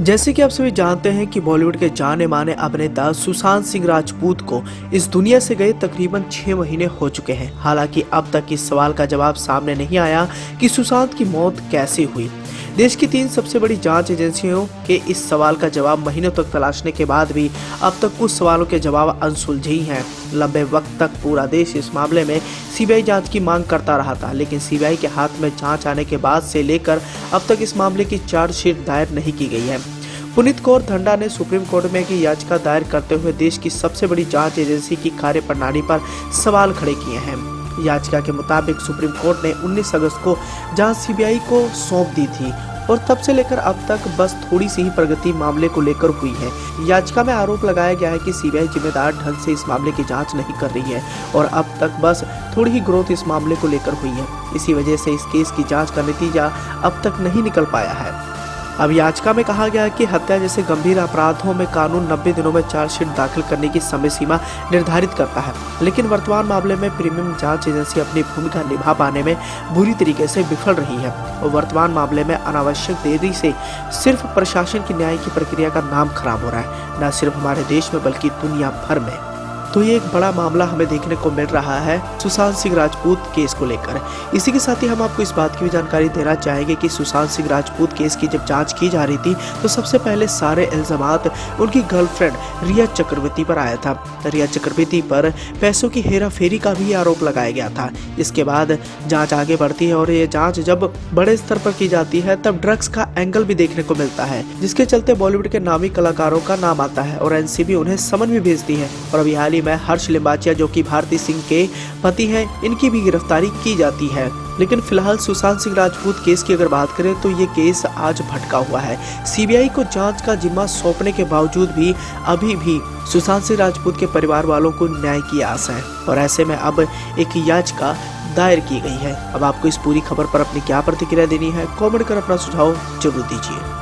जैसे कि आप सभी जानते हैं कि बॉलीवुड के जाने माने अभिनेता सुशांत सिंह राजपूत को इस दुनिया से गए तकरीबन 6 महीने हो चुके हैं। हालांकि अब तक इस सवाल का जवाब सामने नहीं आया कि सुशांत की मौत कैसे हुई। देश की 3 सबसे बड़ी जांच एजेंसियों के इस सवाल का जवाब महीनों तक तलाशने के बाद भी अब तक कुछ सवालों के जवाब अनसुलझे ही हैं। लंबे वक्त तक पूरा देश इस मामले में सीबीआई जांच की मांग करता रहा था, लेकिन सीबीआई के हाथ में जांच आने के बाद से लेकर अब तक इस मामले की चार्जशीट दायर नहीं की गई है। पुनीत कौर धंडा ने सुप्रीम कोर्ट में की याचिका दायर करते हुए देश की सबसे बड़ी जांच एजेंसी की कार्यप्रणाली पर सवाल खड़े किए हैं। याचिका के मुताबिक सुप्रीम कोर्ट ने 19 अगस्त को जांच सीबीआई को सौंप दी थी और तब से लेकर अब तक बस थोड़ी सी ही प्रगति मामले को लेकर हुई है। याचिका में आरोप लगाया गया है कि सीबीआई जिम्मेदार ढंग से इस मामले की जांच नहीं कर रही है और अब तक बस थोड़ी ही ग्रोथ इस मामले को लेकर हुई है। इसी वजह से इस केस की जांच का नतीजा अब तक नहीं निकल पाया है। अब याचिका में कहा गया है कि हत्या जैसे गंभीर अपराधों में कानून 90 दिनों में चार्जशीट दाखिल करने की समय सीमा निर्धारित करता है, लेकिन वर्तमान मामले में प्रीमियम जांच एजेंसी अपनी भूमिका निभा पाने में बुरी तरीके से विफल रही है और वर्तमान मामले में अनावश्यक देरी से सिर्फ प्रशासन की न्याय की प्रक्रिया का नाम खराब हो रहा है, न सिर्फ हमारे देश में बल्कि दुनिया भर में। तो ये एक बड़ा मामला हमें देखने को मिल रहा है सुशांत सिंह राजपूत केस को लेकर। इसी के साथ ही हम आपको इस बात की भी जानकारी देना चाहेंगे कि सुशांत सिंह राजपूत केस की जब जांच की जा रही थी तो सबसे पहले सारे इल्जामात उनकी गर्लफ्रेंड रिया चक्रवर्ती पर आया था। रिया चक्रवर्ती पर पैसों की हेराफेरी का भी आरोप लगाया गया था। इसके बाद जांच आगे बढ़ती है और ये जांच जब बड़े स्तर पर की जाती है तब ड्रग्स का एंगल भी देखने को मिलता है, जिसके चलते बॉलीवुड के नामी कलाकारों का नाम आता है और एनसीबी उन्हें समन भी भेजती है। और अभी हाल ही में हर्ष लिंबाचिया जो कि भारती सिंह के पति हैं, इनकी भी गिरफ्तारी की जाती है। लेकिन फिलहाल सुशांत सिंह राजपूत केस की अगर बात करें तो ये केस आज भटका हुआ है। सीबीआई को जांच का जिम्मा सौंपने के बावजूद भी अभी भी सुशांत सिंह राजपूत के परिवार वालों को न्याय की आस है और ऐसे में अब एक याचिका दायर की गई है। अब आपको इस पूरी खबर पर अपनी क्या प्रतिक्रिया देनी है, कमेंट कर अपना सुझाव जरूर दीजिए।